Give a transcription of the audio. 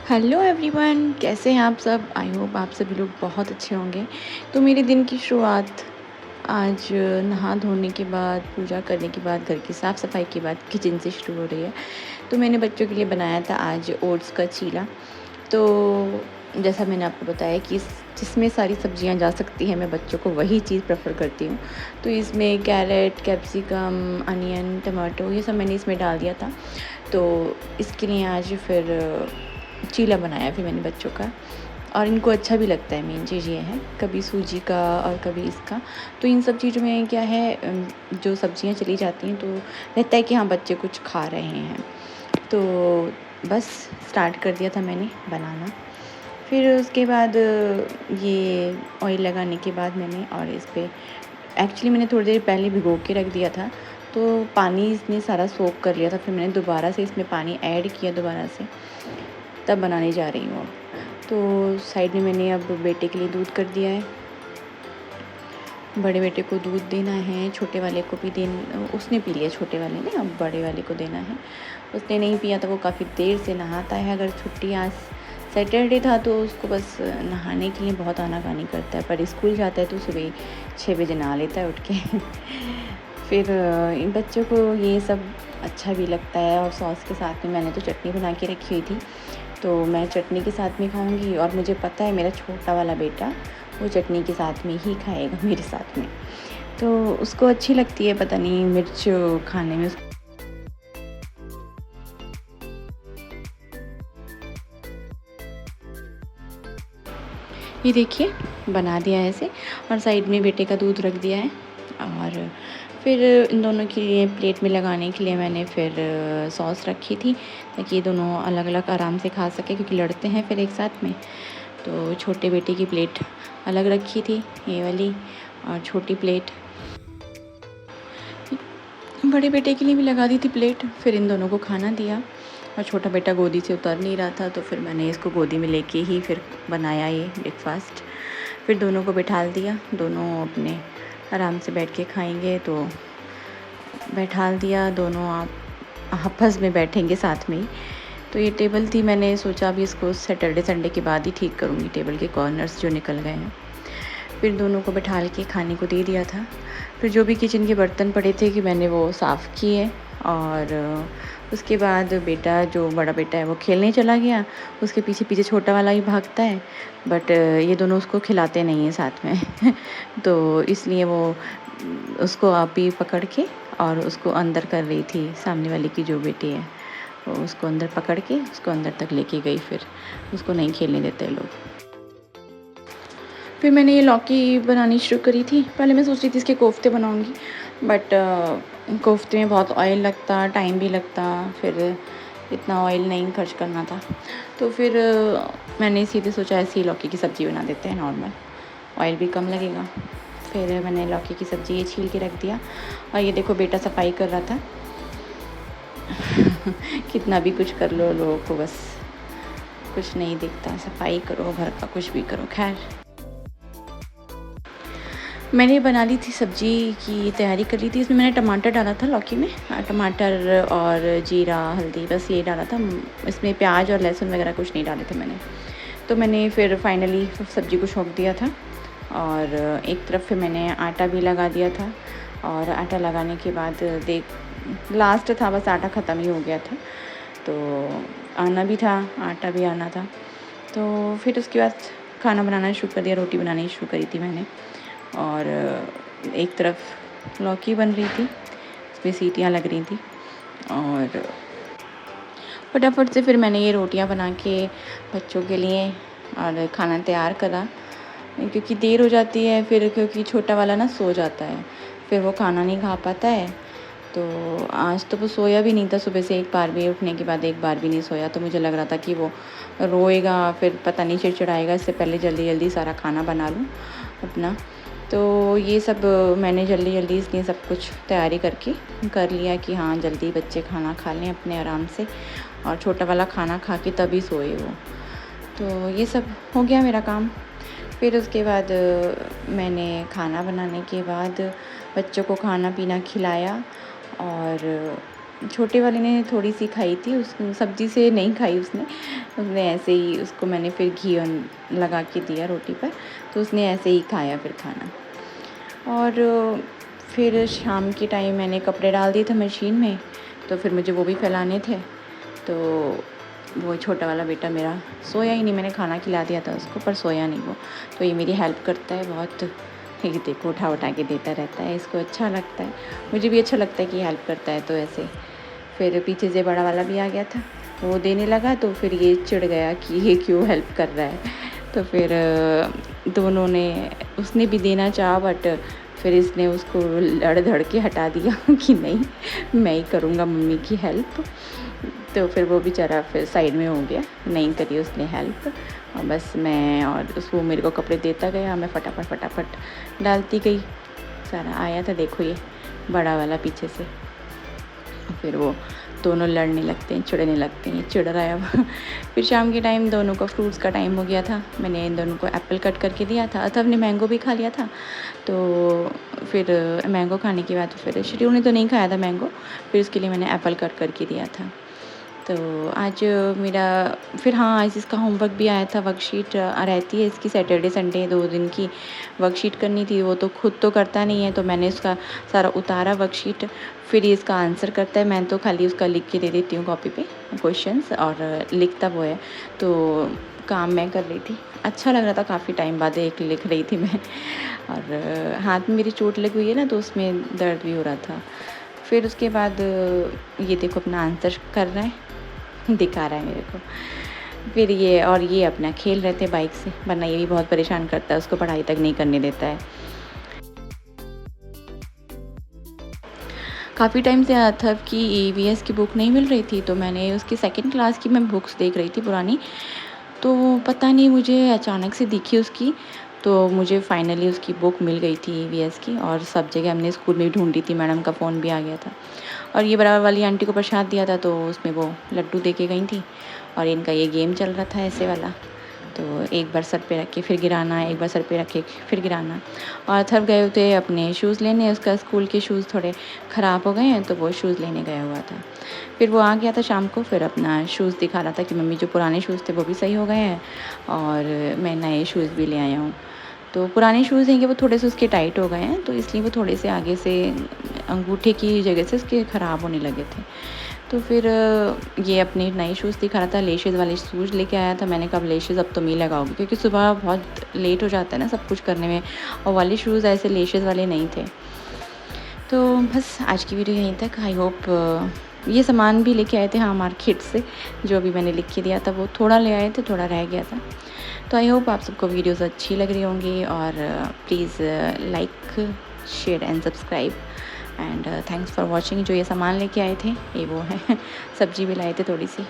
Hello everyone, कैसे हैं आप सब। आई होप आप सभी लोग बहुत अच्छे होंगे। तो मेरे दिन की शुरुआत आज नहा धोने के बाद, पूजा करने के बाद, घर की साफ़ सफाई के बाद किचन से शुरू हो रही है। तो मैंने बच्चों के लिए बनाया था आज ओट्स का चीला। तो जैसा मैंने आपको बताया कि जिसमें सारी सब्जियां जा सकती हैं, मैं बच्चों को वही चीज़ प्रेफर करती हूँ। तो इसमें कैरेट, कैप्सिकम, अनियन, टमाटो ये सब मैंने इसमें डाल दिया था। तो इसके लिए आज फिर चीला बनाया फिर मैंने बच्चों का, और इनको अच्छा भी लगता है। मेन चीज़ ये है, कभी सूजी का और कभी इसका। तो इन सब चीज़ों में क्या है, जो सब्जियां चली जाती हैं तो रहता है कि हाँ बच्चे कुछ खा रहे हैं। तो बस स्टार्ट कर दिया था मैंने बनाना। फिर उसके बाद ये ऑयल लगाने के बाद मैंने, और इस पर एक्चुअली मैंने थोड़ी देर पहले भिगो के रख दिया था, तो पानी इसने सारा सोख कर लिया था। फिर मैंने दोबारा से इसमें पानी ऐड किया दोबारा से, तब बनाने जा रही हूँ अब। तो साइड में मैंने अब बेटे के लिए दूध कर दिया है। बड़े बेटे को दूध देना है, छोटे वाले को भी देना। उसने पी लिया छोटे वाले ने, अब बड़े वाले को देना है। उसने नहीं पिया तो वो काफ़ी देर से नहाता है। अगर छुट्टी आज सैटरडे था तो उसको बस नहाने के लिए बहुत आनाकानी करता है, पर स्कूल जाता है तो सुबह 6 बजे नहा लेता है उठ के। फिर इन बच्चों को ये सब अच्छा भी लगता है। और सॉस के साथ में मैंने तो चटनी बना के रखी हुई थी, तो मैं चटनी के साथ में खाऊंगी। और मुझे पता है मेरा छोटा वाला बेटा वो चटनी के साथ में ही खाएगा मेरे साथ में, तो उसको अच्छी लगती है, पता नहीं मिर्च खाने में। ये देखिए बना दिया है ऐसे, और साइड में बेटे का दूध रख दिया है। और फिर इन दोनों के लिए प्लेट में लगाने के लिए मैंने फिर सॉस रखी थी, ताकि ये दोनों अलग अलग आराम से खा सके, क्योंकि लड़ते हैं फिर एक साथ में। तो छोटे बेटे की प्लेट अलग रखी थी, ये वाली, और छोटी प्लेट बड़े बेटे के लिए भी लगा दी थी प्लेट। फिर इन दोनों को खाना दिया, और छोटा बेटा गोदी से उतर नहीं रहा था, तो फिर मैंने इसको गोदी में लेके ही फिर बनाया ये ब्रेकफास्ट। फिर दोनों को बिठाल दिया, दोनों अपने आराम से बैठ के खाएंगे, तो बैठाल दिया। दोनों आप आपस में बैठेंगे साथ में ही। तो ये टेबल थी, मैंने सोचा अभी इसको सैटरडे संडे के बाद ही ठीक करूँगी, टेबल के कॉर्नर्स जो निकल गए हैं। फिर दोनों को बिठाल के खाने को दे दिया था। फिर जो भी किचन के बर्तन पड़े थे कि मैंने वो साफ़ किए। और उसके बाद बेटा, जो बड़ा बेटा है, वो खेलने चला गया। उसके पीछे पीछे छोटा वाला ही भागता है, बट ये दोनों उसको खिलाते नहीं हैं साथ में। तो इसलिए वो उसको आप ही पकड़ के और उसको अंदर कर रही थी। सामने वाले की जो बेटी है वो उसको अंदर पकड़ के उसको अंदर तक लेके गई, फिर उसको नहीं खेलने देते लोग। फिर मैंने ये लौकी बनानी शुरू करी थी। पहले मैं सोच रही थी इसके कोफ्ते बनाऊंगी, बट कोफ्ते में बहुत ऑयल लगता, टाइम भी लगता, फिर इतना ऑयल नहीं खर्च करना था। तो फिर मैंने सीधे सोचा ऐसे ही लौकी की सब्ज़ी बना देते हैं, नॉर्मल, ऑयल भी कम लगेगा। फिर मैंने लौकी की सब्ज़ी ये छील के रख दिया। और ये देखो बेटा सफाई कर रहा था। कितना भी कुछ कर लो, लोगों को बस कुछ नहीं दिखता, सफाई करो, घर का कुछ भी करो। खैर, मैंने बना ली थी सब्ज़ी की तैयारी कर ली थी। इसमें मैंने टमाटर डाला था लौकी में, टमाटर और जीरा, हल्दी, बस ये डाला था। इसमें प्याज और लहसुन वगैरह कुछ नहीं डाले थे मैंने। तो मैंने फिर फाइनली सब्ज़ी को छोंक दिया था, और एक तरफ फिर मैंने आटा भी लगा दिया था। और आटा लगाने के बाद देख लास्ट था, बस आटा ख़त्म ही हो गया था, तो आना भी था, आटा भी आना था। तो फिर उसके बाद खाना बनाना शुरू कर दिया, रोटी बनानी शुरू करी थी मैंने। और एक तरफ लौकी बन रही थी, उसमें सीटियाँ लग रही थी, और फटाफट से फिर मैंने ये रोटियां बना के बच्चों के लिए और खाना तैयार करा, क्योंकि देर हो जाती है फिर, क्योंकि छोटा वाला ना सो जाता है, फिर वो खाना नहीं खा पाता है। तो आज तो वो सोया भी नहीं था, सुबह से एक बार भी, उठने के बाद एक बार भी नहीं सोया। तो मुझे लग रहा था कि वो रोएगा, फिर पता नहीं चिड़चिड़ाएगा, इससे पहले जल्दी जल्दी सारा खाना बना लूँ अपना। तो ये सब मैंने जल्दी जल्दी इसलिए सब कुछ तैयारी करके कर लिया कि हाँ जल्दी बच्चे खाना खा लें अपने आराम से, और छोटा वाला खाना खा के तभी सोए वो। तो ये सब हो गया मेरा काम। फिर उसके बाद मैंने खाना बनाने के बाद बच्चों को खाना पीना खिलाया, और छोटे वाले ने थोड़ी सी खाई थी, उस सब्ज़ी से नहीं खाई उसने। उसने ऐसे ही उसको मैंने फिर घी लगा के दिया रोटी पर, तो उसने ऐसे ही खाया फिर खाना। और फिर शाम के टाइम मैंने कपड़े डाल दिए थे मशीन में, तो फिर मुझे वो भी फैलाने थे। तो वो छोटा वाला बेटा मेरा सोया ही नहीं, मैंने खाना खिला दिया था उसको पर सोया नहीं वो। तो ये मेरी हेल्प करता है बहुत, ये देखो उठा के देता रहता है, इसको अच्छा लगता है, मुझे भी अच्छा लगता है कि हेल्प करता है। तो ऐसे फिर पीछे से बड़ा वाला भी आ गया था, वो देने लगा, तो फिर ये चिढ़ गया कि ये क्यों हेल्प कर रहा है। तो फिर दोनों ने, उसने भी देना चाहा बट फिर इसने उसको लड़ धड़ के हटा दिया कि नहीं मैं ही करूँगा मम्मी की हेल्प। तो फिर वो बेचारा फिर साइड में हो गया, नहीं करी उसने हेल्प। और बस मैं और उसको मेरे को कपड़े देता गया, मैं फटाफट डालती गई। सारा आया था देखो ये बड़ा वाला पीछे से, फिर वो दोनों लड़ने लगते हैं, चिढ़ने लगते हैं, चिढ़ रहा है अब। फिर शाम के टाइम दोनों को फ्रूट्स का टाइम हो गया था, मैंने इन दोनों को एप्पल कट करके दिया था। अथर्व ने मैंगो भी खा लिया था। तो फिर मैंगो खाने के बाद फिर श्रेयू ने तो नहीं खाया था मैंगो, फिर उसके लिए मैंने एप्पल कट करके दिया था। तो आज मेरा फिर हाँ, आज इसका होमवर्क भी आया था, वर्कशीट रहती है इसकी सैटरडे संडे 2 दिन की वर्कशीट करनी थी। वो तो खुद तो करता नहीं है, तो मैंने उसका सारा उतारा वर्कशीट, फिर ये इसका आंसर करता है। मैं तो खाली उसका लिख के दे देती हूँ कॉपी पे क्वेश्चंस, और लिखता वो है। तो काम मैं कर रही थी, अच्छा लग रहा था, काफ़ी टाइम बाद एक लिख रही थी मैं। और हाथ में मेरी चोट लगी हुई है ना, तो उसमें दर्द भी हो रहा था। फिर उसके बाद ये देखो अपना आंसर कर रहा है, दिखा रहा है मेरे को। फिर ये अपना खेल रहे थे बाइक से, वरना ये भी बहुत परेशान करता है, उसको पढ़ाई तक नहीं करने देता है। काफ़ी टाइम से अथर्व की ईवीएस की बुक नहीं मिल रही थी, तो मैंने उसकी 2nd क्लास की मैं बुक्स देख रही थी पुरानी। तो पता नहीं मुझे अचानक से दिखी उसकी, तो मुझे फाइनली उसकी बुक मिल गई थी ईवीएस की। और सब जगह हमने स्कूल में भी ढूंढी थी, मैडम का फ़ोन भी आ गया था। और ये बराबर वाली आंटी को प्रसाद दिया था, तो उसमें वो लड्डू दे के गई थी। और इनका ये गेम चल रहा था ऐसे वाला, तो एक बार सर पे रख के फिर गिराना, एक बार सर पे रख के फिर गिराना। और अथर्व गए थे अपने शूज़ लेने, उसका स्कूल के शूज़ थोड़े ख़राब हो गए हैं, तो वो शूज़ लेने गया हुआ था। फिर वो आ गया था शाम को, फिर अपना शूज़ दिखा रहा था कि मम्मी जो पुराने शूज़ थे वो भी सही हो गए हैं और मैं नए शूज़ भी ले आया हूँ। तो पुराने शूज़ हैं कि वो थोड़े से उसके टाइट हो गए हैं, तो इसलिए वो थोड़े से आगे से अंगूठे की जगह से उसके ख़राब होने लगे थे। तो फिर ये अपने नए शूज़ दिखा रहा था, लेशेज़ वाले शूज़ लेके आया था। मैंने कहा लेशेज़ अब तो मैं लगाओगी, क्योंकि सुबह बहुत लेट हो जाता है ना सब कुछ करने में, और वाले शूज़ ऐसे लेशेज़ वाले नहीं थे। तो बस आज की वीडियो यहीं तक। आई होप ये सामान भी लेके आए थे हाँ मार्केट से, जो अभी मैंने लिख के दिया था वो थोड़ा ले आए थे, थोड़ा रह गया था। तो आई होप आप सबको वीडियोज़ अच्छी लग रही होंगी, और please like share and subscribe and thanks for watching. जो ये सामान लेके आए थे ये वो है सब्जी भी लाए थे थोड़ी सी।